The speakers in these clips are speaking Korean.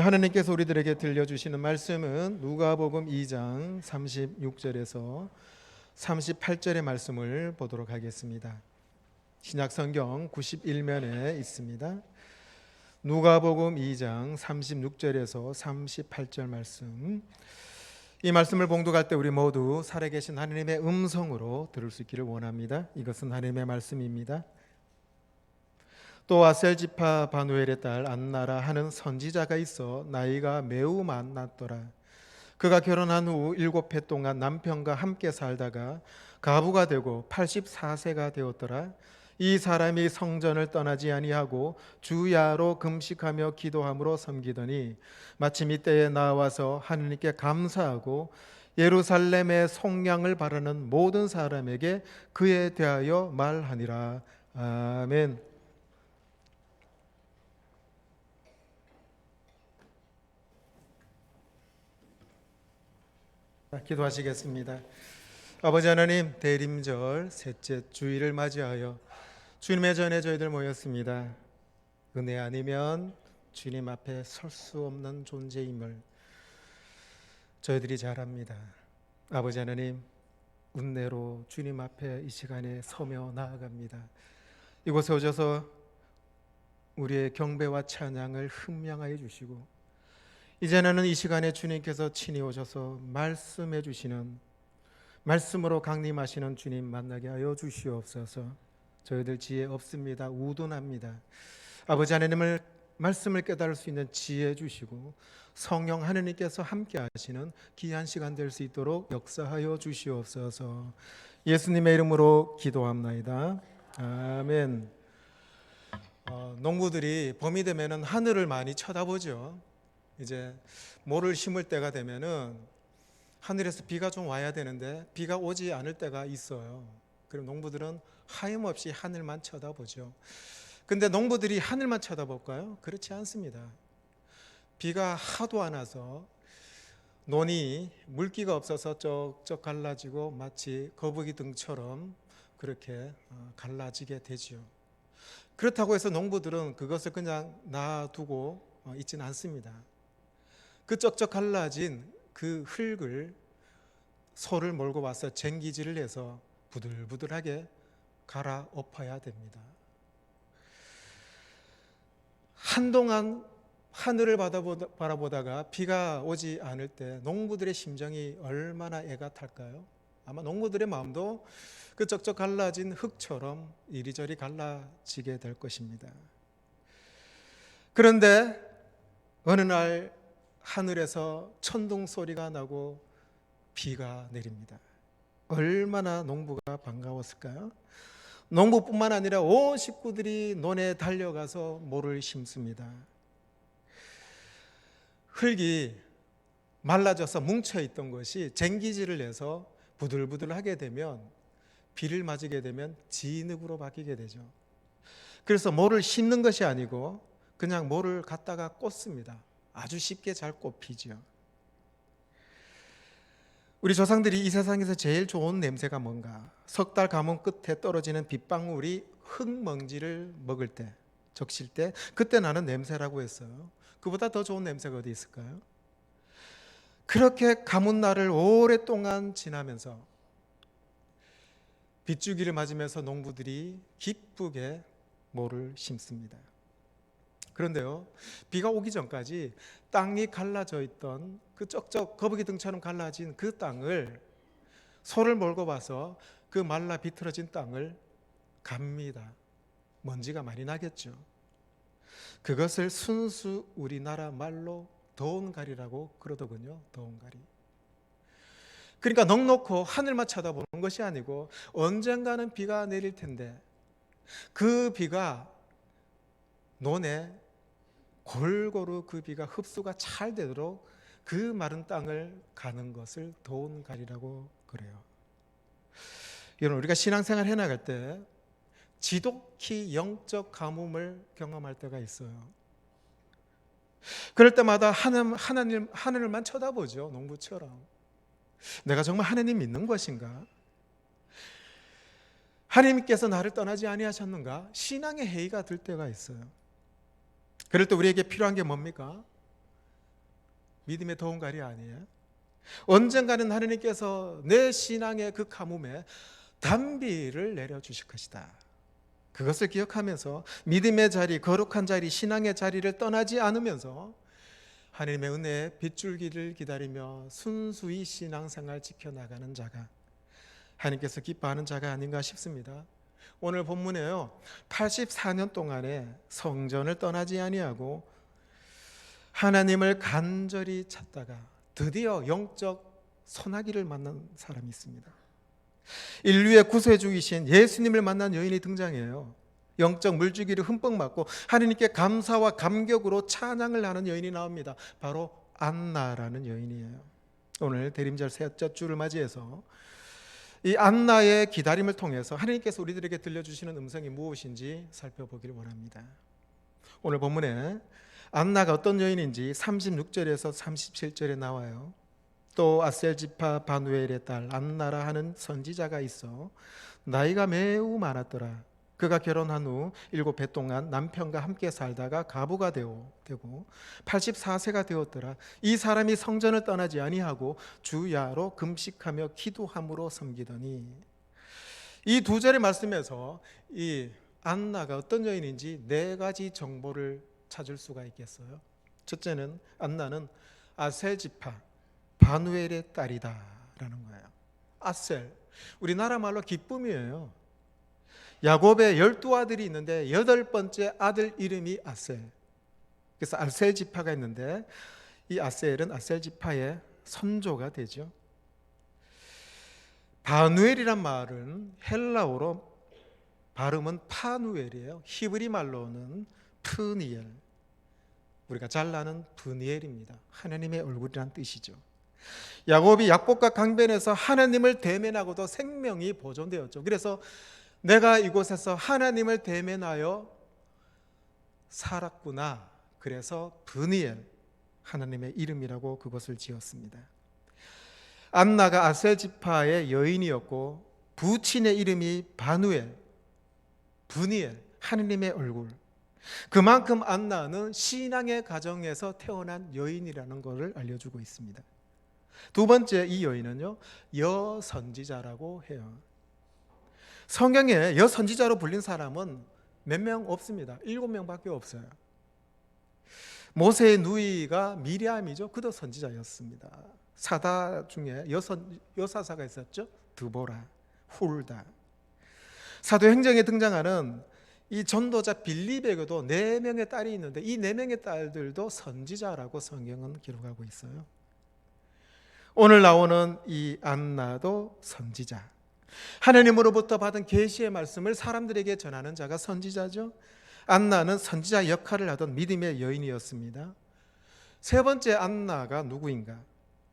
하나님께서 우리들에게 들려주시는 말씀은 누가복음 2장 36절에서 38절의 말씀을 보도록 하겠습니다. 신약성경 91면에 있습니다. 누가복음 2장 36절에서 38절 말씀, 이 말씀을 봉독할 때 우리 모두 살아계신 하나님의 음성으로 들을 수 있기를 원합니다. 이것은 하나님의 말씀입니다. 또 아셀지파 바누엘의 딸 안나라 하는 선지자가 있어 나이가 매우 많았더라. 그가 결혼한 후 7해 동안 남편과 함께 살다가 가부가 되고 84세가 되었더라. 이 사람이 성전을 떠나지 아니하고 주야로 금식하며 기도함으로 섬기더니 마침 이때에 나와서 하느님께 감사하고 예루살렘의 속량을 바라는 모든 사람에게 그에 대하여 말하니라. 아멘. 기도하시겠습니다. 아버지 하나님, 대림절 셋째 주일을 맞이하여 주님의 전에 저희들 모였습니다. 은혜 아니면 주님 앞에 설 수 없는 존재임을 저희들이 잘 압니다. 아버지 하나님, 은혜로 주님 앞에 이 시간에 서며 나아갑니다. 이곳에 오셔서 우리의 경배와 찬양을 흠양하여 주시고, 이제는 이 시간에 주님께서 친히 오셔서 말씀해 주시는, 말씀으로 강림하시는 주님 만나게 하여 주시옵소서. 저희들 지혜 없습니다. 우둔합니다. 아버지 하나님을 말씀을 깨달을 수 있는 지혜 주시고 성령 하느님께서 함께 하시는 귀한 시간 될 수 있도록 역사하여 주시옵소서. 예수님의 이름으로 기도합나이다. 아멘. 농부들이 봄이 되면은 하늘을 많이 쳐다보죠. 이제 모를 심을 때가 되면은 하늘에서 비가 좀 와야 되는데 비가 오지 않을 때가 있어요. 그럼 농부들은 하염없이 하늘만 쳐다보죠. 근데 농부들이 하늘만 쳐다볼까요? 그렇지 않습니다. 비가 하도 안 와서 논이 물기가 없어서 쩍쩍 갈라지고 마치 거북이 등처럼 그렇게 갈라지게 되죠. 그렇다고 해서 농부들은 그것을 그냥 놔두고 있지는 않습니다. 그 쩍쩍 갈라진 그 흙을 소를 몰고 와서 쟁기질을 해서 부들부들하게 갈아엎어야 됩니다. 한동안 하늘을 바라보다가 비가 오지 않을 때 농부들의 심정이 얼마나 애가 탈까요? 아마 농부들의 마음도 그 쩍쩍 갈라진 흙처럼 이리저리 갈라지게 될 것입니다. 그런데 어느 날 하늘에서 천둥 소리가 나고 비가 내립니다. 얼마나 농부가 반가웠을까요? 농부뿐만 아니라 온 식구들이 논에 달려가서 모를 심습니다. 흙이 말라져서 뭉쳐있던 것이 쟁기질을 해서 부들부들하게 되면, 비를 맞게 되면 진흙으로 바뀌게 되죠. 그래서 모를 심는 것이 아니고 그냥 모를 갖다가 꽂습니다. 아주 쉽게 잘 꼽히죠. 우리 조상들이 이 세상에서 제일 좋은 냄새가 뭔가? 석 달 가뭄 끝에 떨어지는 빗방울이 흙먼지를 먹을 때, 적실 때, 그때 나는 냄새라고 했어요. 그보다 더 좋은 냄새가 어디 있을까요? 그렇게 가뭄 날을 오랫동안 지나면서 빗줄기를 맞으면서 농부들이 기쁘게 모를 심습니다. 그런데요, 비가 오기 전까지 땅이 갈라져 있던 그 쩍쩍 거북이 등처럼 갈라진 그 땅을 소를 몰고 와서 그 말라 비틀어진 땅을 갑니다. 먼지가 많이 나겠죠. 그것을 순수 우리나라 말로 더운가리라고 그러더군요. 더운가리. 그러니까 넉넉히 하늘만 쳐다보는 것이 아니고 언젠가는 비가 내릴 텐데 그 비가 논에 골고루 그 비가 흡수가 잘 되도록 그 마른 땅을 가는 것을 더운가리라고 그래요. 여러분, 우리가 신앙생활 해나갈 때 지독히 영적 가뭄을 경험할 때가 있어요. 그럴 때마다 하늘만 쳐다보죠. 농부처럼. 내가 정말 하나님 믿는 것인가? 하나님께서 나를 떠나지 아니하셨는가? 신앙의 회의가 들 때가 있어요. 그럴 때 우리에게 필요한 게 뭡니까? 믿음의 도움갈이 아니에요? 언젠가는 하느님께서 내 신앙의 그 가뭄에 단비를 내려주실 것이다. 그것을 기억하면서 믿음의 자리, 거룩한 자리, 신앙의 자리를 떠나지 않으면서 하나님의 은혜의 빗줄기를 기다리며 순수히 신앙생활 지켜나가는 자가 하나님께서 기뻐하는 자가 아닌가 싶습니다. 오늘 본문에요, 84년 동안에 성전을 떠나지 아니하고 하나님을 간절히 찾다가 드디어 영적 소나기를 만난 사람이 있습니다. 인류의 구세주이신 예수님을 만난 여인이 등장해요. 영적 물주기를 흠뻑 맞고 하나님께 감사와 감격으로 찬양을 하는 여인이 나옵니다. 바로 안나라는 여인이에요. 오늘 대림절 셋째 주를 맞이해서 이 안나의 기다림을 통해서 하나님께서 우리들에게 들려주시는 음성이 무엇인지 살펴보기를 원합니다. 오늘 본문에 안나가 어떤 여인인지 36절에서 37절에 나와요. 또 아셀지파 바누엘의 딸 안나라 하는 선지자가 있어 나이가 매우 많았더라. 그가 결혼한 후 7해 동안 남편과 함께 살다가 가부가 되고 84세가 되었더라. 이 사람이 성전을 떠나지 아니하고 주야로 금식하며 기도함으로 섬기더니, 이 두 절의 말씀에서 이 안나가 어떤 여인인지 4가지 정보를 찾을 수가 있겠어요. 첫째는 안나는 아셀지파 바누엘의 딸이다라는 거예요. 아셀, 우리나라 말로 기쁨이에요. 야곱의 12아들이 있는데 8번째 아들 이름이 아셀. 그래서 아셀지파가 있는데 이 아셀은 아셀지파의 선조가 되죠. 바누엘이란 말은 헬라어로 발음은 파누엘이에요. 히브리 말로는 푸니엘, 우리가 잘 아는 푸니엘입니다. 하나님의 얼굴이란 뜻이죠. 야곱이 약복과 강변에서 하나님을 대면하고도 생명이 보존되었죠. 그래서 내가 이곳에서 하나님을 대면하여 살았구나. 그래서 브니엘, 하나님의 이름이라고 그것을 지었습니다. 안나가 아셀지파의 여인이었고 부친의 이름이 바누엘, 브니엘, 하나님의 얼굴. 그만큼 안나는 신앙의 가정에서 태어난 여인이라는 것을 알려주고 있습니다. 두 번째, 이 여인은요, 여선지자라고 해요. 성경에 여선지자로 불린 사람은 몇 명 없습니다. 7명밖에 없어요. 모세의 누이가 미리암이죠. 그도 선지자였습니다. 사다 중에 여사사가 있었죠. 드보라, 훌다. 사도행전에 등장하는 이 전도자 빌립에게도 4명의 딸이 있는데 이 4명의 딸들도 선지자라고 성경은 기록하고 있어요. 오늘 나오는 이 안나도 선지자, 하나님으로부터 받은 계시의 말씀을 사람들에게 전하는 자가 선지자죠. 안나는 선지자 역할을 하던 믿음의 여인이었습니다. 세 번째 안나가 누구인가?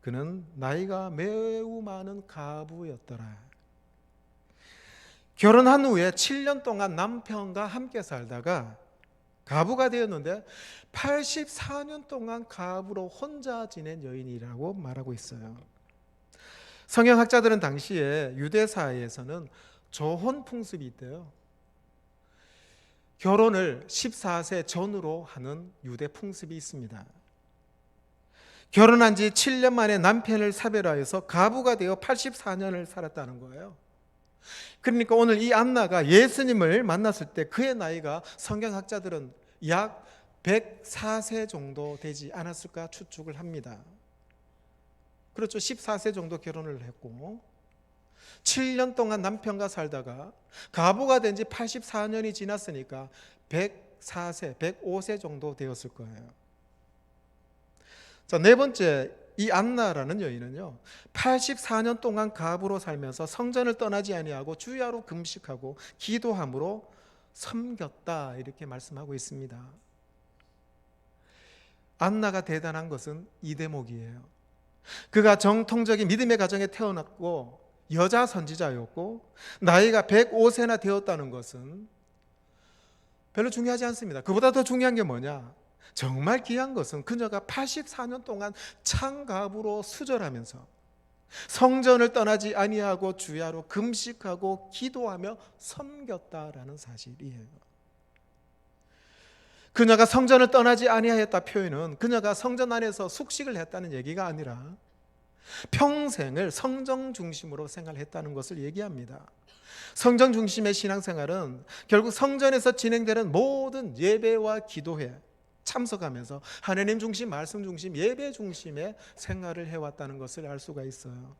그는 나이가 매우 많은 가부였더라. 결혼한 후에 7년 동안 남편과 함께 살다가 가부가 되었는데 84년 동안 가부로 혼자 지낸 여인이라고 말하고 있어요. 성경학자들은 당시에 유대사회에서는 조혼 풍습이 있대요. 결혼을 14세 전후로 하는 유대 풍습이 있습니다. 결혼한 지 7년 만에 남편을 사별하여서 가부가 되어 84년을 살았다는 거예요. 그러니까 오늘 이 안나가 예수님을 만났을 때 그의 나이가 성경학자들은 약 104세 정도 되지 않았을까 추측을 합니다. 그렇죠. 14세 정도 결혼을 했고 7년 동안 남편과 살다가 가부가 된 지 84년이 지났으니까 104세, 105세 정도 되었을 거예요. 자, 네 번째, 이 안나라는 여인은요 84년 동안 가부로 살면서 성전을 떠나지 아니하고 주야로 금식하고 기도함으로 섬겼다, 이렇게 말씀하고 있습니다. 안나가 대단한 것은 이 대목이에요. 그가 정통적인 믿음의 가정에 태어났고 여자 선지자였고 나이가 105세나 되었다는 것은 별로 중요하지 않습니다. 그보다 더 중요한 게 뭐냐? 정말 귀한 것은 그녀가 84년 동안 창갑으로 수절하면서 성전을 떠나지 아니하고 주야로 금식하고 기도하며 섬겼다라는 사실이에요. 그녀가 성전을 떠나지 아니하였다 표현은 그녀가 성전 안에서 숙식을 했다는 얘기가 아니라 평생을 성전 중심으로 생활했다는 것을 얘기합니다. 성전 중심의 신앙생활은 결국 성전에서 진행되는 모든 예배와 기도회 참석하면서 하나님 중심, 말씀 중심, 예배 중심의 생활을 해왔다는 것을 알 수가 있어요.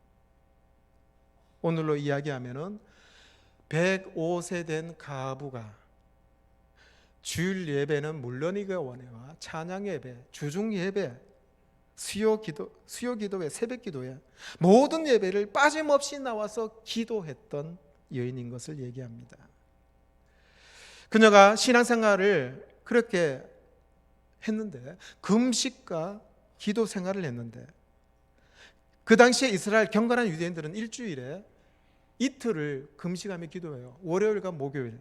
오늘로 이야기하면은 105세 된 가부가 주일 예배는 물론이거니와 찬양 예배, 주중 예배, 수요 기도회, 새벽 기도회 모든 예배를 빠짐없이 나와서 기도했던 여인인 것을 얘기합니다. 그녀가 신앙생활을 그렇게 했는데, 금식과 기도 생활을 했는데, 그 당시에 이스라엘 경건한 유대인들은 일주일에 이틀을 금식하며 기도해요. 월요일과 목요일.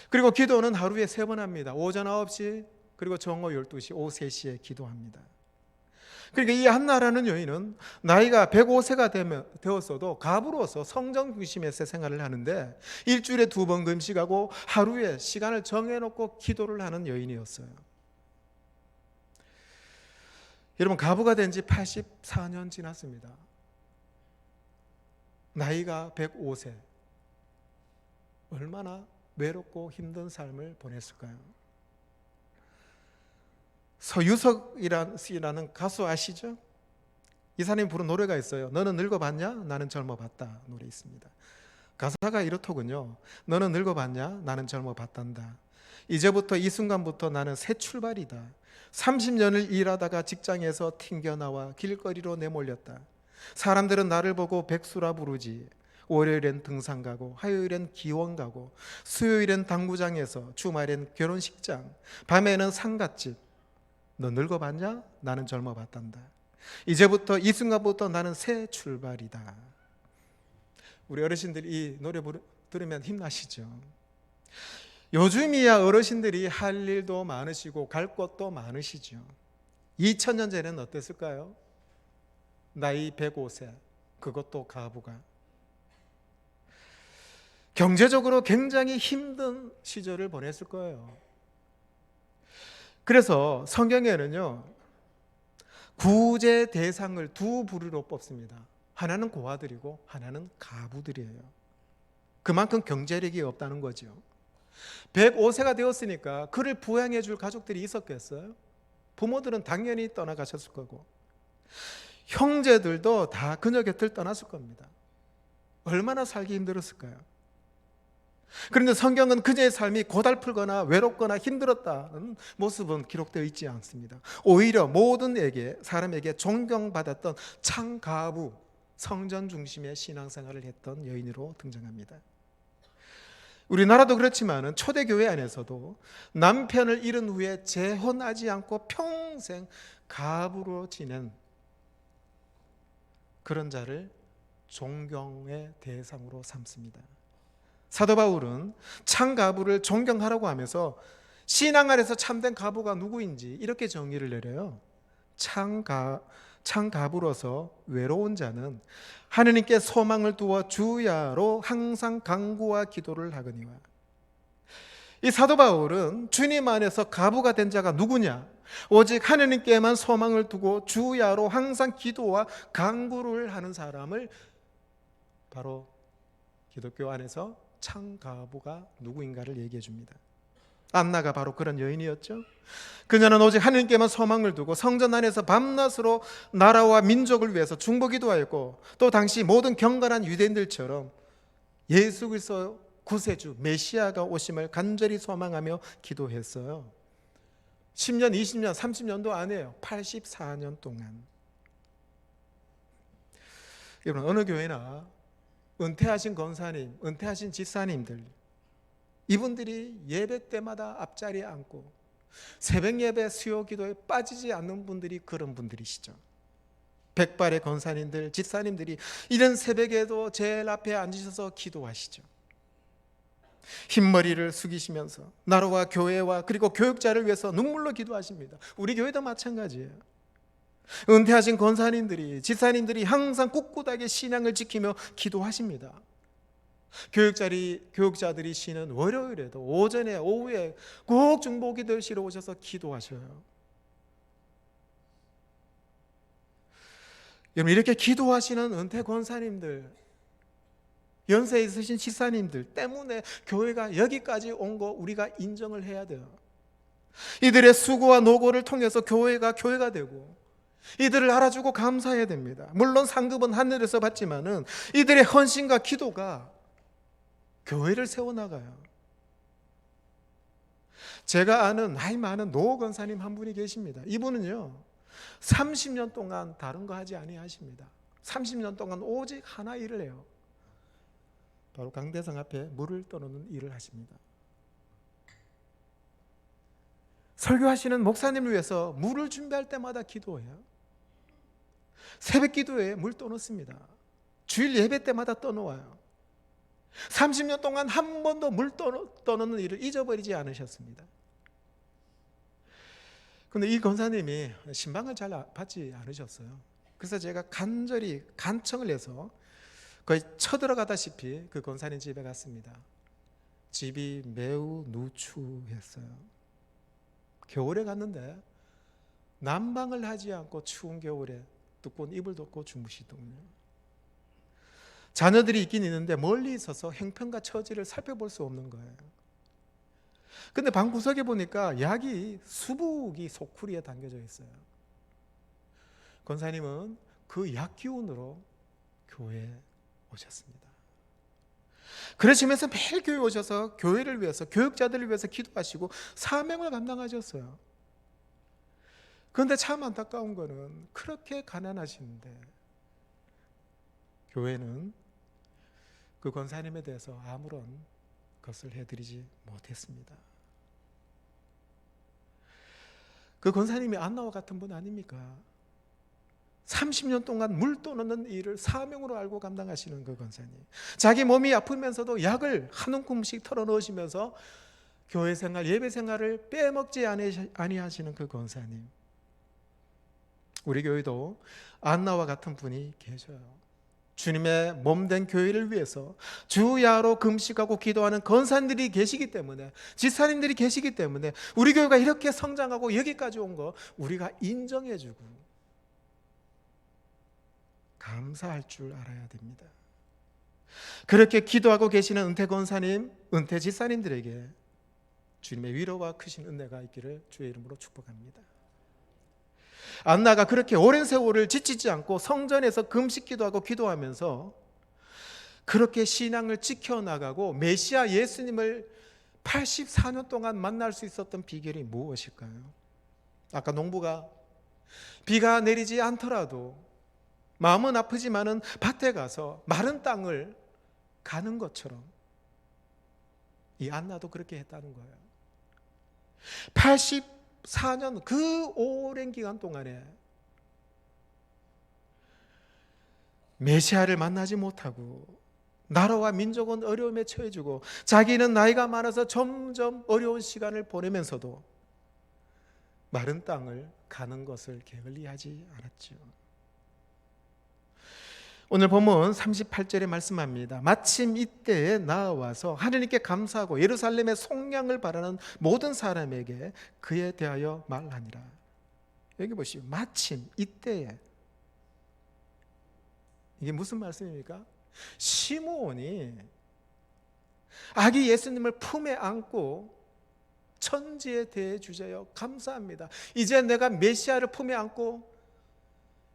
그리고 기도는 하루에 3번 합니다. 오전 9시 그리고 정오 12시, 오후 3시에 기도합니다. 그러니까 이 한나라는 여인은 나이가 105세가 되었어도 가부로서 성전 중심에서 생활을 하는데 일주일에 2번 금식하고 하루에 시간을 정해놓고 기도를 하는 여인이었어요. 여러분, 가부가 된 지 84년 지났습니다. 나이가 105세. 얼마나 외롭고 힘든 삶을 보냈을까요? 서유석이라는 가수 아시죠? 이 사람이 부른 노래가 있어요. 너는 늙어봤냐? 나는 젊어봤다. 노래 있습니다. 가사가 이렇더군요. 너는 늙어봤냐? 나는 젊어봤단다. 이제부터 이 순간부터 나는 새 출발이다. 30년을 일하다가 직장에서 튕겨나와 길거리로 내몰렸다. 사람들은 나를 보고 백수라 부르지. 월요일엔 등산 가고 화요일엔 기원 가고 수요일엔 당구장에서 주말엔 결혼식장 밤에는 상갓집. 너 늙어봤냐? 나는 젊어봤단다. 이제부터 이 순간부터 나는 새 출발이다. 우리 어르신들이 이 노래 들으면 힘나시죠? 요즘이야 어르신들이 할 일도 많으시고 갈 곳도 많으시죠. 2000년 전에는 어땠을까요? 나이 105세, 그것도 가부가 경제적으로 굉장히 힘든 시절을 보냈을 거예요. 그래서 성경에는요, 구제 대상을 2부류로 뽑습니다. 하나는 고아들이고 하나는 가부들이에요. 그만큼 경제력이 없다는 거죠. 105세가 되었으니까 그를 부양해 줄 가족들이 있었겠어요? 부모들은 당연히 떠나가셨을 거고 형제들도 다 그녀 곁을 떠났을 겁니다. 얼마나 살기 힘들었을까요? 그런데 성경은 그녀의 삶이 고달프거나 외롭거나 힘들었다는 모습은 기록되어 있지 않습니다. 오히려 모든 사람에게 존경받았던 창가부, 성전 중심의 신앙생활을 했던 여인으로 등장합니다. 우리나라도 그렇지만 초대교회 안에서도 남편을 잃은 후에 재혼하지 않고 평생 가부로 지낸 그런 자를 존경의 대상으로 삼습니다. 사도 바울은 창가부를 존경하라고 하면서 신앙 안에서 참된 가부가 누구인지 이렇게 정의를 내려요. 창가부로서 외로운 자는 하느님께 소망을 두어 주야로 항상 간구와 기도를 하거니와. 이 사도 바울은 주님 안에서 가부가 된 자가 누구냐? 오직 하느님께만 소망을 두고 주야로 항상 기도와 간구를 하는 사람을 바로 기독교 안에서 창가부가 누구인가를 얘기해 줍니다. 안나가 바로 그런 여인이었죠. 그녀는 오직 하느님께만 소망을 두고 성전 안에서 밤낮으로 나라와 민족을 위해서 중보기도하였고 또 당시 모든 경건한 유대인들처럼 예수 그리스도 구세주 메시아가 오심을 간절히 소망하며 기도했어요. 10년, 20년, 30년도 아니에요. 84년 동안. 여러분, 어느 교회나 은퇴하신 권사님, 은퇴하신 집사님들, 이분들이 예배 때마다 앞자리에 앉고 새벽 예배 수요 기도에 빠지지 않는 분들이 그런 분들이시죠. 백발의 권사님들, 집사님들이 이런 새벽에도 제일 앞에 앉으셔서 기도하시죠. 흰머리를 숙이시면서 나라와 교회와 그리고 교육자를 위해서 눈물로 기도하십니다. 우리 교회도 마찬가지예요. 은퇴하신 권사님들이, 집사님들이 항상 꿋꿋하게 신앙을 지키며 기도하십니다. 교육자들이 쉬는 월요일에도 오전에 오후에 꼭 중보기도실에 오셔서 기도하셔요. 여러분, 이렇게 기도하시는 은퇴 권사님들, 연세 있으신 집사님들 때문에 교회가 여기까지 온 거 우리가 인정을 해야 돼요. 이들의 수고와 노고를 통해서 교회가 되고 이들을 알아주고 감사해야 됩니다. 물론 상급은 하늘에서 받지만은 이들의 헌신과 기도가 교회를 세워나가요. 제가 아는 나이 많은 노 권사님 한 분이 계십니다. 이분은요 30년 동안 다른 거 하지 아니하십니다. 30년 동안 오직 하나 일을 해요. 바로 강대상 앞에 물을 떠놓는 일을 하십니다. 설교하시는 목사님을 위해서 물을 준비할 때마다 기도해요. 새벽 기도에 물 떠놓습니다. 주일 예배 때마다 떠놓아요. 30년 동안 한 번도 물 떠놓는 일을 잊어버리지 않으셨습니다. 그런데 이 권사님이 신방을 잘 받지 않으셨어요. 그래서 제가 간절히 간청을 해서 거의 쳐들어가다시피 그 권사님 집에 갔습니다. 집이 매우 누추했어요. 겨울에 갔는데 난방을 하지 않고 추운 겨울에 두꺼운 이불 덮고 주무시더군요. 자녀들이 있긴 있는데 멀리 있어서 형편과 처지를 살펴볼 수 없는 거예요. 근데 방 구석에 보니까 약이 수북이 소쿠리에 담겨져 있어요. 권사님은 그 약 기운으로 교회에 오셨습니다. 그러시면서 매일 교회 오셔서 교회를 위해서, 교육자들을 위해서 기도하시고 사명을 감당하셨어요. 그런데 참 안타까운 거는 그렇게 가난하신데 교회는 그 권사님에 대해서 아무런 것을 해드리지 못했습니다. 그 권사님이 안나와 같은 분 아닙니까? 30년 동안 물 떠놓는 일을 사명으로 알고 감당하시는 그 권사님, 자기 몸이 아프면서도 약을 한 움큼씩 털어넣으시면서 교회 생활, 예배 생활을 빼먹지 아니하시는 그 권사님, 우리 교회도 안나와 같은 분이 계셔요. 주님의 몸된 교회를 위해서 주야로 금식하고 기도하는 권사님들이 계시기 때문에, 집사님들이 계시기 때문에 우리 교회가 이렇게 성장하고 여기까지 온 거 우리가 인정해주고 감사할 줄 알아야 됩니다. 그렇게 기도하고 계시는 은퇴 권사님, 은퇴 집사님들에게 주님의 위로와 크신 은혜가 있기를 주의 이름으로 축복합니다. 안나가 그렇게 오랜 세월을 지치지 않고 성전에서 금식 기도하고 기도하면서 그렇게 신앙을 지켜나가고 메시아 예수님을 84년 동안 만날 수 있었던 비결이 무엇일까요? 아까 농부가 비가 내리지 않더라도 마음은 아프지만은 밭에 가서 마른 땅을 가는 것처럼 이 안나도 그렇게 했다는 거예요. 84년 그 오랜 기간 동안에 메시아를 만나지 못하고 나라와 민족은 어려움에 처해지고 자기는 나이가 많아서 점점 어려운 시간을 보내면서도 마른 땅을 가는 것을 게을리하지 않았죠. 오늘 본문 38절에 말씀합니다. 마침 이때에 나와서 하느님께 감사하고 예루살렘의 속량을 바라는 모든 사람에게 그에 대하여 말하니라. 여기 보시오. 마침 이때에. 이게 무슨 말씀입니까? 시므온이 아기 예수님을 품에 안고 천지에 대해 주제여 감사합니다. 이제 내가 메시아를 품에 안고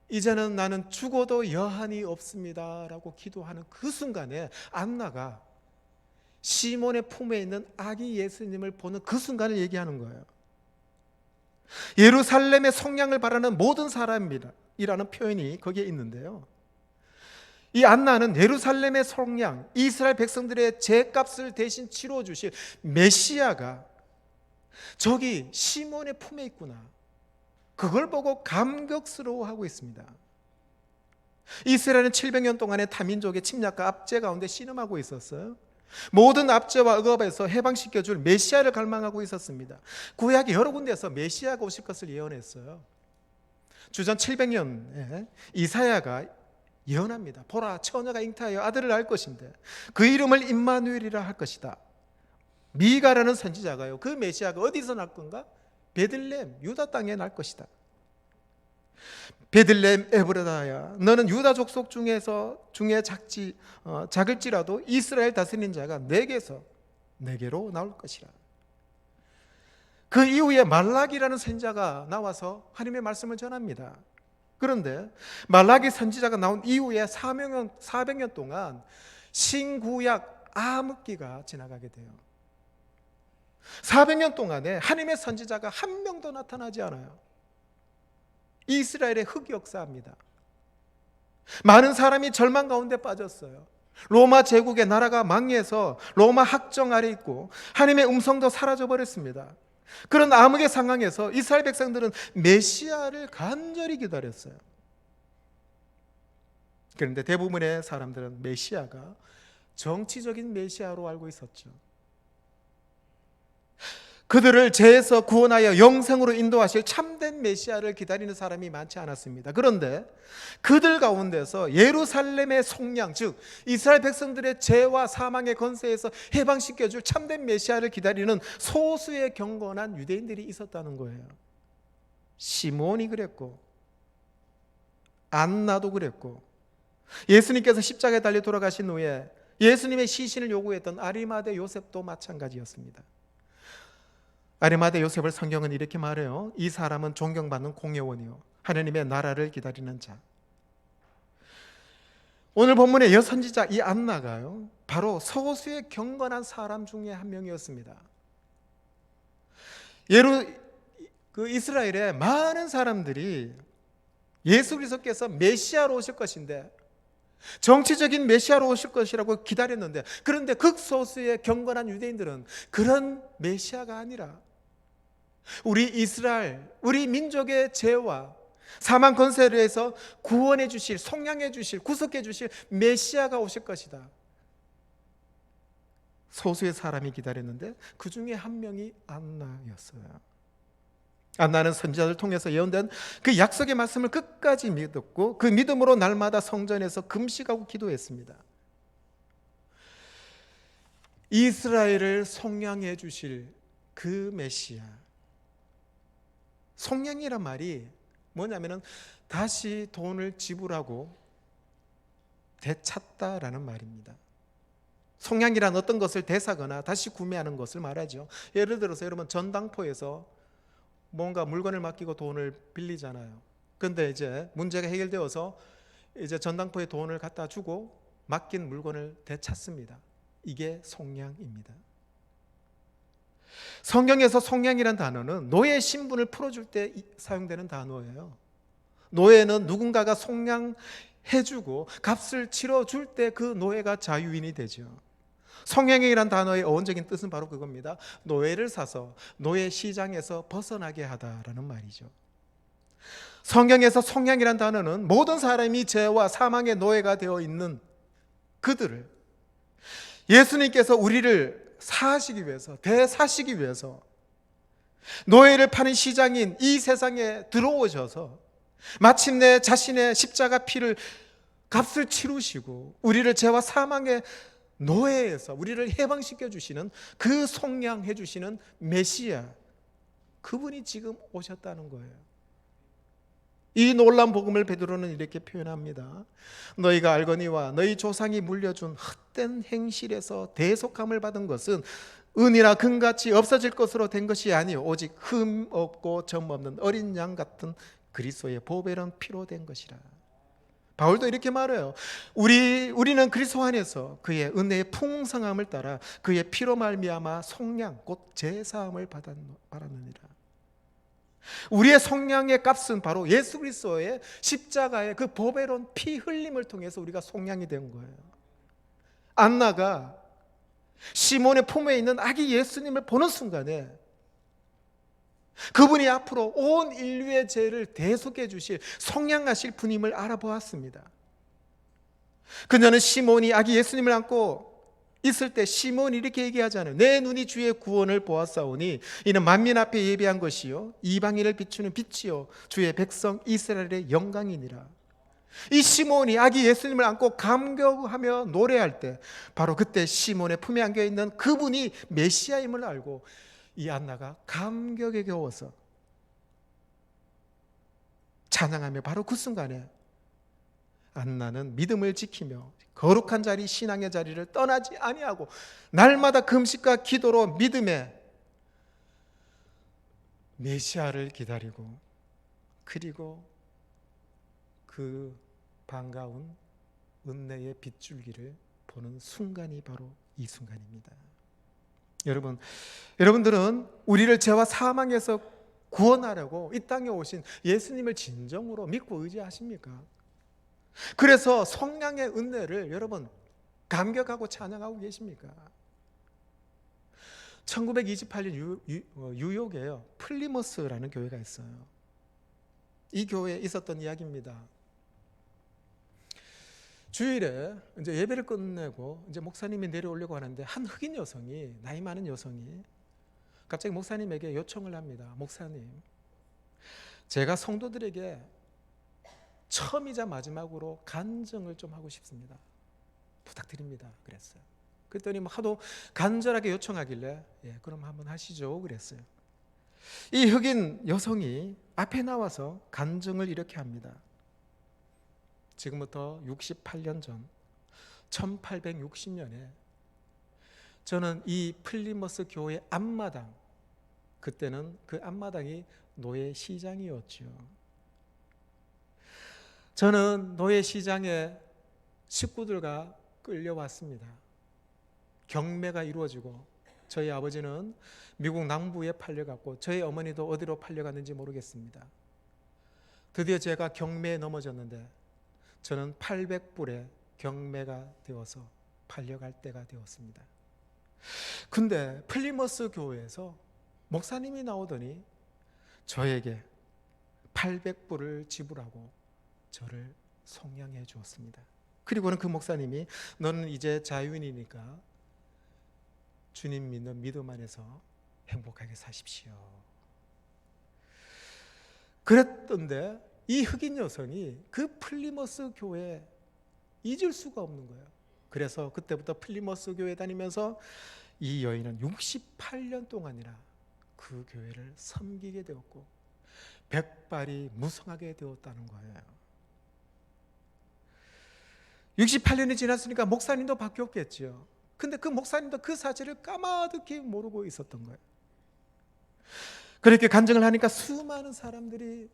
이제는 나는 죽어도 여한이 없습니다 라고 기도하는 그 순간에 안나가 시몬의 품에 있는 아기 예수님을 보는 그 순간을 얘기하는 거예요. 예루살렘의 속량을 바라는 모든 사람이라는 표현이 거기에 있는데요, 이 안나는 예루살렘의 속량, 이스라엘 백성들의 죄값을 대신 치러 주실 메시아가 저기 시몬의 품에 있구나, 그걸 보고 감격스러워하고 있습니다. 이스라엘은 700년 동안의 타민족의 침략과 압제 가운데 신음하고 있었어요. 모든 압제와 억압에서 해방시켜줄 메시아를 갈망하고 있었습니다. 구약의 여러 군데에서 메시아가 오실 것을 예언했어요. 주전 700년에 이사야가 예언합니다. 보라, 처녀가 잉태하여 아들을 낳을 것인데 그 이름을 임마누엘이라 할 것이다. 미가라는 선지자가요, 그 메시아가 어디서 날 건가? 베들레헴 유다 땅에 날 것이다. 베들레헴 에브라다야, 너는 유다 족속 중에 작을지라도 이스라엘 다스리는 자가 내게로 나올 것이라. 그 이후에 말라기라는 선지자가 나와서 하나님의 말씀을 전합니다. 그런데 말라기 선지자가 나온 이후에 400년 동안 신구약 암흑기가 지나가게 돼요. 400년 동안에 하나님의 선지자가 한 명도 나타나지 않아요. 이스라엘의 흑역사입니다. 많은 사람이 절망 가운데 빠졌어요. 로마 제국의 나라가 망해서 로마 학정 아래 있고 하나님의 음성도 사라져 버렸습니다. 그런 암흑의 상황에서 이스라엘 백성들은 메시아를 간절히 기다렸어요. 그런데 대부분의 사람들은 메시아가 정치적인 메시아로 알고 있었죠. 그들을 죄에서 구원하여 영생으로 인도하실 참된 메시아를 기다리는 사람이 많지 않았습니다. 그런데 그들 가운데서 예루살렘의 속량, 즉 이스라엘 백성들의 죄와 사망의 권세에서 해방시켜줄 참된 메시아를 기다리는 소수의 경건한 유대인들이 있었다는 거예요. 시몬이 그랬고, 안나도 그랬고, 예수님께서 십자가에 달려 돌아가신 후에 예수님의 시신을 요구했던 아리마대 요셉도 마찬가지였습니다. 아리마대 요셉을 성경은 이렇게 말해요. 이 사람은 존경받는 공회원이요, 하나님의 나라를 기다리는 자. 오늘 본문의 여선지자 이 안나가요, 바로 소수의 경건한 사람 중에 한 명이었습니다. 이스라엘의 많은 사람들이 예수 그리스도께서 메시아로 오실 것인데, 정치적인 메시아로 오실 것이라고 기다렸는데, 그런데 극소수의 경건한 유대인들은 그런 메시아가 아니라 우리 이스라엘, 우리 민족의 죄와 사망 권세를 해서 구원해 주실, 속량해 주실, 구속해 주실 메시아가 오실 것이다. 소수의 사람이 기다렸는데 그 중에 한 명이 안나였어요. 안나는 선지자를 통해서 예언된 그 약속의 말씀을 끝까지 믿었고, 그 믿음으로 날마다 성전에서 금식하고 기도했습니다. 이스라엘을 속량해 주실 그 메시아. 속량이란 말이 뭐냐면은 다시 돈을 지불하고 되찾다라는 말입니다. 속량이란 어떤 것을 되사거나 다시 구매하는 것을 말하죠. 예를 들어서 여러분, 전당포에서 뭔가 물건을 맡기고 돈을 빌리잖아요. 그런데 이제 문제가 해결되어서 이제 전당포에 돈을 갖다 주고 맡긴 물건을 되찾습니다. 이게 속량입니다. 성경에서 속량이란 단어는 노예 신분을 풀어줄 때 사용되는 단어예요. 노예는 누군가가 속량해주고 값을 치러줄 때 그 노예가 자유인이 되죠. 속량이란 단어의 어원적인 뜻은 바로 그겁니다. 노예를 사서 노예 시장에서 벗어나게 하다라는 말이죠. 성경에서 속량이란 단어는 모든 사람이 죄와 사망의 노예가 되어 있는 그들을 예수님께서 우리를 사시기 위해서, 대사시기 위해서 노예를 파는 시장인 이 세상에 들어오셔서 마침내 자신의 십자가 피를 값을 치르시고 우리를 죄와 사망의 노예에서 우리를 해방시켜 주시는, 그 속량해 주시는 메시아, 그분이 지금 오셨다는 거예요. 이 놀라운 복음을 베드로는 이렇게 표현합니다. 너희가 알거니와 너희 조상이 물려준 헛된 행실에서 대속함을 받은 것은 은이나 금같이 없어질 것으로 된 것이 아니요 오직 흠 없고 점 없는 어린 양 같은 그리스도의 보배로운 피로 된 것이라. 바울도 이렇게 말해요. 우리는 그리스도 안에서 그의 은혜의 풍성함을 따라 그의 피로 말미암아 속량 곧 제사함을 받았느니라. 우리의 속량의 값은 바로 예수 그리스도의 십자가의 그 보배로운 피 흘림을 통해서 우리가 속량이 된 거예요. 안나가 시몬의 품에 있는 아기 예수님을 보는 순간에 그분이 앞으로 온 인류의 죄를 대속해 주실, 속량하실 분임을 알아보았습니다. 그녀는 시몬이 아기 예수님을 안고 있을 때 시몬이 이렇게 얘기하잖아요. 내 눈이 주의 구원을 보았사오니 이는 만민 앞에 예비한 것이요 이방인을 비추는 빛이요 주의 백성 이스라엘의 영광이니라. 이 시몬이 아기 예수님을 안고 감격하며 노래할 때 바로 그때 시몬의 품에 안겨 있는 그분이 메시아임을 알고 이 안나가 감격에 겨워서 찬양하며 바로 그 순간에 안나는 믿음을 지키며 거룩한 자리, 신앙의 자리를 떠나지 아니하고 날마다 금식과 기도로 믿음의 메시아를 기다리고, 그리고 그 반가운 은혜의 빗줄기를 보는 순간이 바로 이 순간입니다. 여러분들은 우리를 죄와 사망에서 구원하려고 이 땅에 오신 예수님을 진정으로 믿고 의지하십니까? 그래서 성령의 은혜를 여러분 감격하고 찬양하고 계십니까? 1928년 뉴욕에요, 플리머스라는 교회가 있어요. 이 교회에 있었던 이야기입니다. 주일에 이제 예배를 끝내고 이제 목사님이 내려오려고 하는데 한 흑인 여성이, 나이 많은 여성이 갑자기 목사님에게 요청을 합니다. 목사님, 제가 성도들에게 처음이자 마지막으로 간증을 좀 하고 싶습니다. 부탁드립니다. 그랬어요. 그랬더니 하도 간절하게 요청하길래 그럼 한번 하시죠. 그랬어요. 이 흑인 여성이 앞에 나와서 간증을 이렇게 합니다. 지금부터 68년 전 1860년에 저는 이 플리머스 교회 앞마당, 그때는 그 앞마당이 노예 시장이었죠. 저는 노예 시장에 식구들과 끌려왔습니다. 경매가 이루어지고 저희 아버지는 미국 남부에 팔려갔고 저희 어머니도 어디로 팔려갔는지 모르겠습니다. 드디어 제가 경매에 넘어졌는데 저는 800불에 경매가 되어서 팔려갈 때가 되었습니다. 근데 플리머스 교회에서 목사님이 나오더니 저에게 800불을 지불하고 저를 속량해 주었습니다. 그리고는 그 목사님이 너는 이제 자유인이니까 주님 믿는 믿음 안에서 행복하게 사십시오. 그랬던데 이 흑인 여성이 그 플리머스 교회에 잊을 수가 없는 거예요. 그래서 그때부터 플리머스 교회 다니면서 이 여인은 68년 동안이나 그 교회를 섬기게 되었고 백발이 무성하게 되었다는 거예요. 68년이 지났으니까 목사님도 바뀌었겠죠. 근데 그 목사님도 그 사실을 까마득히 모르고 있었던 거예요. 그렇게 간증을 하니까 수많은 사람들이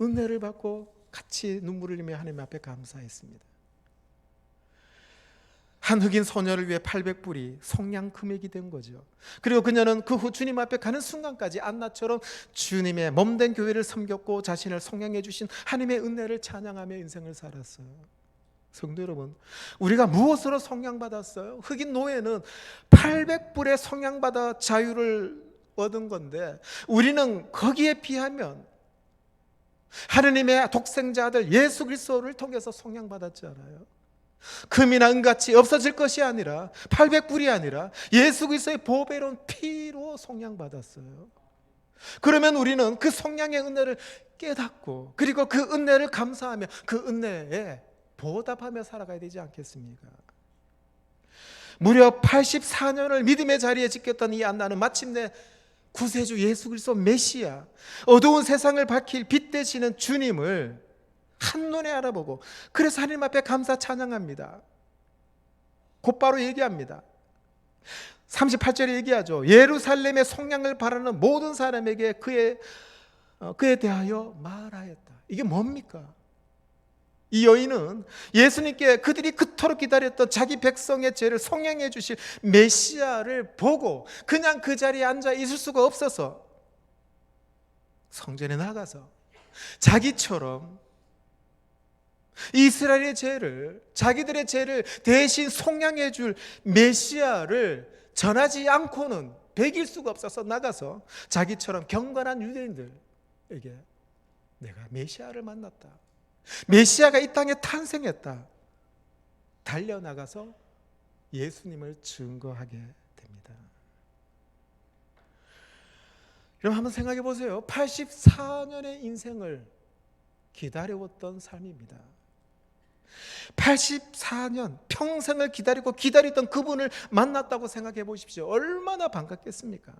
은혜를 받고 같이 눈물을 흘리며 하나님 앞에 감사했습니다. 한 흑인 소녀를 위해 800불이 속량 금액이 된 거죠. 그리고 그녀는 그 후 주님 앞에 가는 순간까지 안나처럼 주님의 몸된 교회를 섬겼고 자신을 속량해 주신 하나님의 은혜를 찬양하며 인생을 살았어요. 성도 여러분, 우리가 무엇으로 속량받았어요? 흑인 노예는 800불에 속량받아 자유를 얻은 건데 우리는 거기에 비하면 하느님의 독생자 아들 예수 그리스도를 통해서 속량받았잖아요. 금이나 은같이 없어질 것이 아니라 800불이 아니라 예수 그리스도의 보배로운 피로 속량받았어요. 그러면 우리는 그 속량의 은혜를 깨닫고 그리고 그 은혜를 감사하며 그 은혜에 보답하며 살아가야 되지 않겠습니까? 무려 84년을 믿음의 자리에 지켰던 이 안나는 마침내 구세주 예수 그리스도 메시아, 어두운 세상을 밝힐 빛 되시는 주님을 한눈에 알아보고 그래서 하나님 앞에 감사 찬양합니다. 곧바로 얘기합니다. 38절에 얘기하죠. 예루살렘의 속량을 바라는 모든 사람에게 그에 대하여 말하였다. 이게 뭡니까? 이 여인은 예수님께 그들이 그토록 기다렸던 자기 백성의 죄를 속량해 주실 메시아를 보고 그냥 그 자리에 앉아 있을 수가 없어서 성전에 나가서 자기처럼 이스라엘의 죄를, 자기들의 죄를 대신 속량해 줄 메시아를 전하지 않고는 배길 수가 없어서 나가서 자기처럼 경건한 유대인들에게 내가 메시아를 만났다, 메시아가 이 땅에 탄생했다, 달려나가서 예수님을 증거하게 됩니다. 여러분 한번 생각해 보세요. 84년의 인생을 기다려왔던 삶입니다. 84년 평생을 기다리고 기다리던 그분을 만났다고 생각해 보십시오. 얼마나 반갑겠습니까?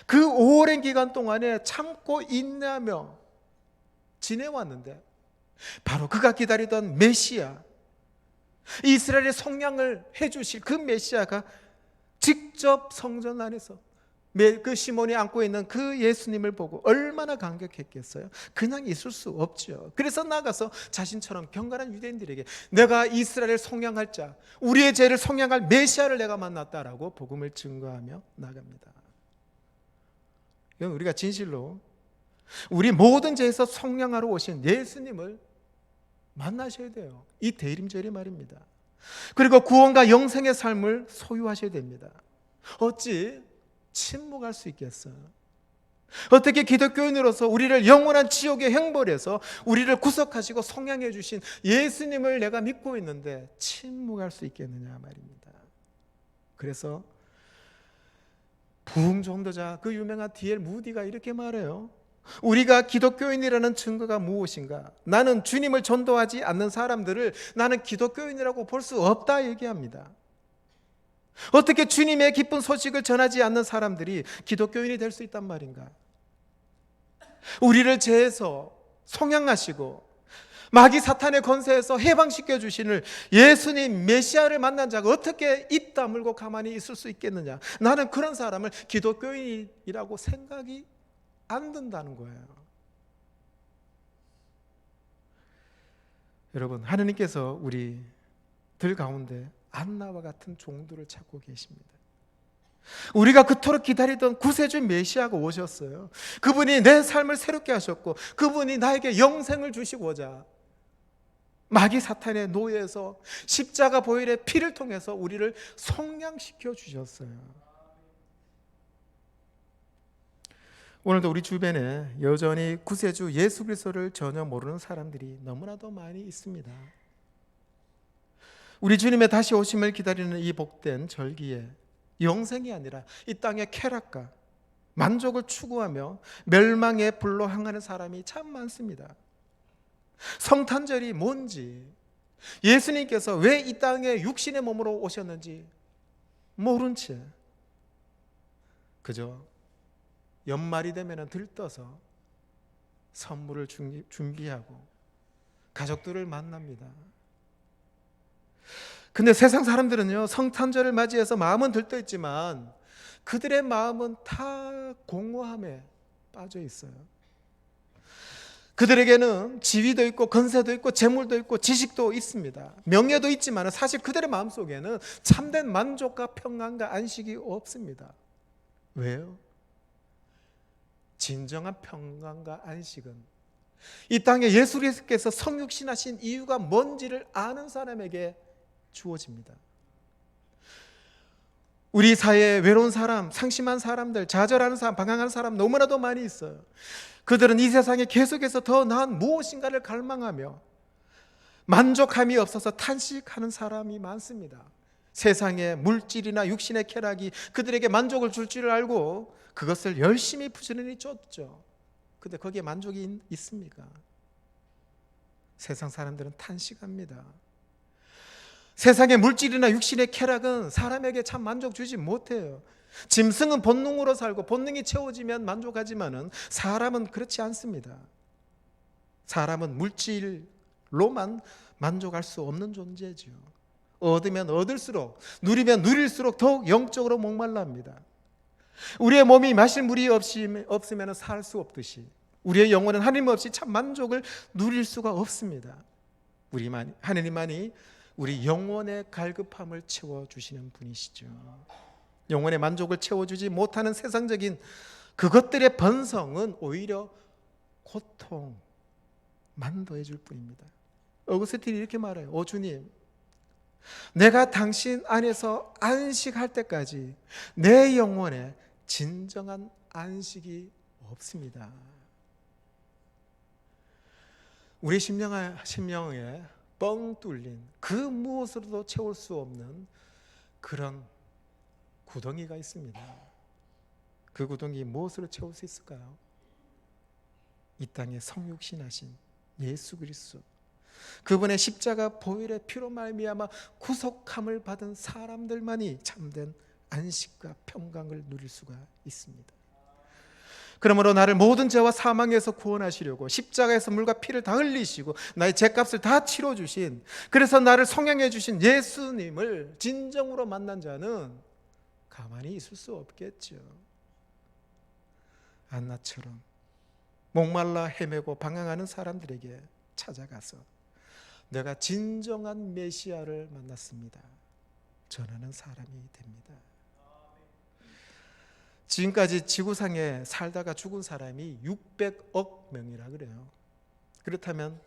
그 오랜 기간 동안에 참고 인내하며 지내왔는데 바로 그가 기다리던 메시아, 이스라엘의 속량을 해주실 그 메시아가 직접 성전 안에서 그 시몬이 안고 있는 그 예수님을 보고 얼마나 감격했겠어요? 그냥 있을 수 없죠. 그래서 나가서 자신처럼 경건한 유대인들에게 내가 이스라엘을 속량할 자, 우리의 죄를 속량할 메시아를 내가 만났다라고 복음을 증거하며 나갑니다. 이건 우리가 진실로 우리 모든 죄에서 속량하러 오신 예수님을 만나셔야 돼요. 이 대림절이 말입니다. 그리고 구원과 영생의 삶을 소유하셔야 됩니다. 어찌 침묵할 수 있겠어요? 어떻게 기독교인으로서 우리를 영원한 지옥의 형벌에서 우리를 구속하시고 속량해 주신 예수님을 내가 믿고 있는데 침묵할 수 있겠느냐 말입니다. 그래서 부흥전도자 그 유명한 D.L. 무디가 이렇게 말해요. 우리가 기독교인이라는 증거가 무엇인가? 나는 주님을 전도하지 않는 사람들을 나는 기독교인이라고 볼 수 없다 얘기합니다. 어떻게 주님의 기쁜 소식을 전하지 않는 사람들이 기독교인이 될 수 있단 말인가? 우리를 죄에서 속량하시고 마귀 사탄의 권세에서 해방시켜 주시는 예수님 메시아를 만난 자가 어떻게 입 다물고 가만히 있을 수 있겠느냐? 나는 그런 사람을 기독교인이라고 생각이 안 든다는 거예요. 여러분, 하느님께서 우리들 가운데 안나와 같은 종들을 찾고 계십니다. 우리가 그토록 기다리던 구세주 메시아가 오셨어요. 그분이 내 삶을 새롭게 하셨고 그분이 나에게 영생을 주시고자 마귀 사탄의 노예에서 십자가 보혈의 피를 통해서 우리를 속량시켜 주셨어요. 오늘도 우리 주변에 여전히 구세주 예수 그리스도를 전혀 모르는 사람들이 너무나도 많이 있습니다. 우리 주님의 다시 오심을 기다리는 이 복된 절기에 영생이 아니라 이 땅의 쾌락과 만족을 추구하며 멸망의 불로 향하는 사람이 참 많습니다. 성탄절이 뭔지, 예수님께서 왜 이 땅에 육신의 몸으로 오셨는지 모른 채 그저 연말이 되면 들떠서 선물을 준비하고 가족들을 만납니다. 근데 세상 사람들은요, 성탄절을 맞이해서 마음은 들떠있지만 그들의 마음은 다 공허함에 빠져 있어요. 그들에게는 지위도 있고 건세도 있고 재물도 있고 지식도 있습니다. 명예도 있지만 사실 그들의 마음속에는 참된 만족과 평안과 안식이 없습니다. 왜요? 진정한 평안과 안식은 이 땅에 예수 그리스도께서 성육신하신 이유가 뭔지를 아는 사람에게 주어집니다. 우리 사회에 외로운 사람, 상심한 사람들, 좌절하는 사람, 방황하는 사람 너무나도 많이 있어요. 그들은 이 세상에 계속해서 더 나은 무엇인가를 갈망하며 만족함이 없어서 탄식하는 사람이 많습니다. 세상의 물질이나 육신의 쾌락이 그들에게 만족을 줄 줄 알고 그것을 열심히 부지런히 쫓죠. 근데 거기에 만족이 있습니까? 세상 사람들은 탄식합니다. 세상의 물질이나 육신의 쾌락은 사람에게 참 만족 주지 못해요. 짐승은 본능으로 살고 본능이 채워지면 만족하지만은 사람은 그렇지 않습니다. 사람은 물질로만 만족할 수 없는 존재죠. 얻으면 얻을수록, 누리면 누릴수록 더욱 영적으로 목말라합니다. 우리의 몸이 마실 물이 없으면 살 수 없듯이 우리의 영혼은 하나님 없이 참 만족을 누릴 수가 없습니다. 하나님만이 우리 영혼의 갈급함을 채워주시는 분이시죠. 영혼의 만족을 채워주지 못하는 세상적인 그것들의 번성은 오히려 고통만 더해줄 뿐입니다. 어거스틴이 이렇게 말해요. 오 주님, 내가 당신 안에서 안식할 때까지 내 영혼에 진정한 안식이 없습니다. 우리 심령에 뻥 뚫린 그 무엇으로도 채울 수 없는 그런 구덩이가 있습니다. 그 구덩이 무엇으로 채울 수 있을까요? 이 땅에 성육신하신 예수 그리스도, 그분의 십자가 보혈의 피로 말미암아 구속함을 받은 사람들만이 참된 안식과 평강을 누릴 수가 있습니다. 그러므로 나를 모든 죄와 사망에서 구원하시려고 십자가에서 물과 피를 다 흘리시고 나의 죄값을 다 치러주신, 그래서 나를 성령해 주신 예수님을 진정으로 만난 자는 가만히 있을 수 없겠죠. 안나처럼 목말라 헤매고 방황하는 사람들에게 찾아가서 내가 진정한 메시아를 만났습니다, 전하는 사람이 됩니다. 지금까지 지구상에 살다가 죽은 사람이 600억 명이라 그래요. 그렇다면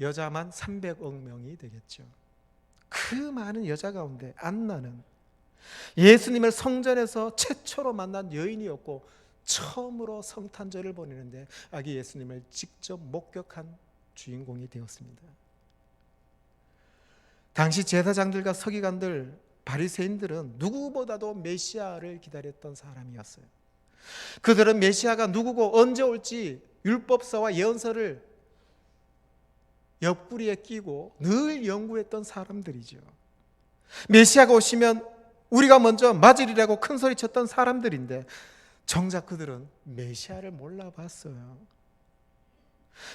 여자만 300억 명이 되겠죠. 그 많은 여자 가운데 안나는 예수님을 성전에서 최초로 만난 여인이었고 처음으로 성탄절을 보내는데 아기 예수님을 직접 목격한 주인공이 되었습니다. 당시 제사장들과 서기관들, 바리새인들은 누구보다도 메시아를 기다렸던 사람이었어요. 그들은 메시아가 누구고 언제 올지 율법서와 예언서를 옆구리에 끼고 늘 연구했던 사람들이죠. 메시아가 오시면 우리가 먼저 맞으리라고 큰 소리 쳤던 사람들인데 정작 그들은 메시아를 몰라봤어요.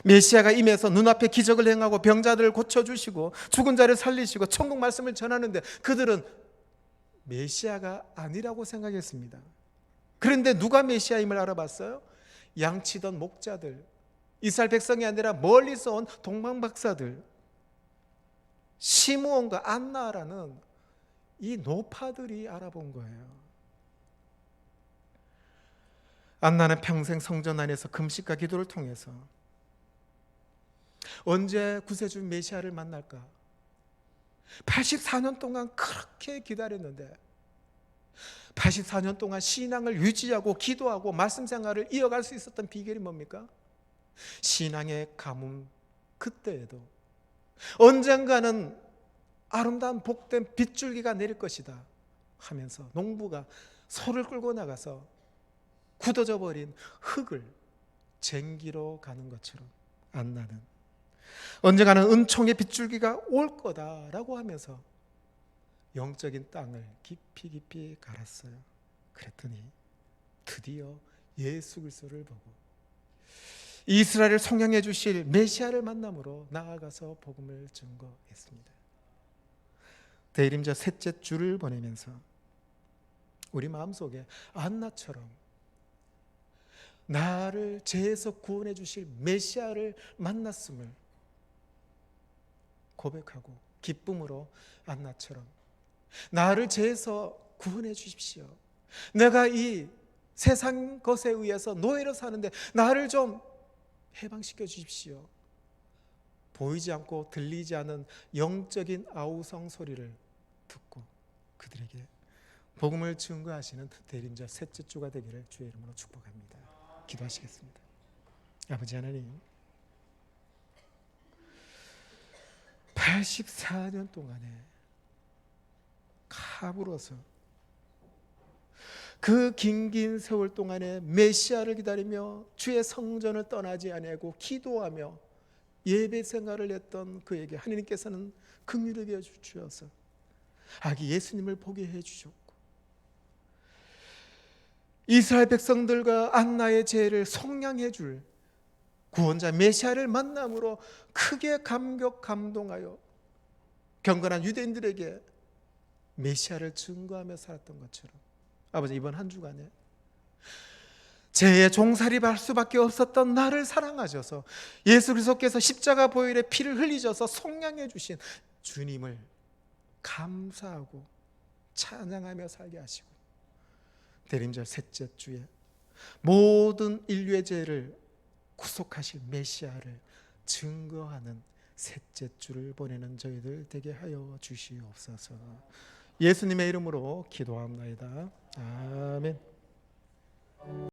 메시아가 임해서 눈앞에 기적을 행하고 병자들을 고쳐주시고 죽은 자를 살리시고 천국 말씀을 전하는데 그들은 메시아가 아니라고 생각했습니다. 그런데 누가 메시아임을 알아봤어요? 양치던 목자들, 이스라엘 백성이 아니라 멀리서 온 동방박사들, 시므온과 안나라는 이 노파들이 알아본 거예요. 안나는 평생 성전 안에서 금식과 기도를 통해서 언제 구세주 메시아를 만날까? 84년 동안 그렇게 기다렸는데 84년 동안 신앙을 유지하고 기도하고 말씀 생활을 이어갈 수 있었던 비결이 뭡니까? 신앙의 가뭄 그때에도 언젠가는 아름다운 복된 빗줄기가 내릴 것이다 하면서 농부가 소를 끌고 나가서 굳어져 버린 흙을 쟁기로 가는 것처럼 안나는 언젠가는 은총의 빗줄기가 올 거다라고 하면서 영적인 땅을 깊이 깊이 갈았어요. 그랬더니 드디어 예수 그리스도를 보고 이스라엘을 성령해 주실 메시아를 만남으로 나아가서 복음을 증거했습니다. 대림절 셋째 주를 보내면서 우리 마음속에 안나처럼 나를 죄에서 구원해 주실 메시아를 만났음을 고백하고 기쁨으로 안나처럼 나를 죄에서 구원해 주십시오. 내가 이 세상 것에 의해서 노예로 사는데 나를 좀 해방시켜 주십시오. 보이지 않고 들리지 않는 영적인 아우성 소리를 듣고 그들에게 복음을 증거하시는 대림절 셋째 주가 되기를 주의 이름으로 축복합니다. 기도하시겠습니다. 아버지 하나님, 84년 동안에 가물어서 그 긴긴 세월 동안에 메시아를 기다리며 주의 성전을 떠나지 아니하고 기도하며 예배 생활을 했던 그에게 하나님께서는 긍휼히 여겨 주셔서 아기 예수님을 보게 해 주셨고 이스라엘 백성들과 안나의 죄를 속량해 줄 구원자 메시아를 만남으로 크게 감동하여 경건한 유대인들에게 메시아를 증거하며 살았던 것처럼 아버지 이번 한 주간에 죄의 종살이할 수밖에 없었던 나를 사랑하셔서 예수 그리스도께서 십자가 보혈의 피를 흘리셔서 속량해 주신 주님을 감사하고 찬양하며 살게 하시고 대림절 셋째 주에 모든 인류의 죄를 구속하실 메시아를 증거하는 셋째 주를 보내는 저희들 되게 하여 주시옵소서. 예수님의 이름으로 기도합나이다. 아멘.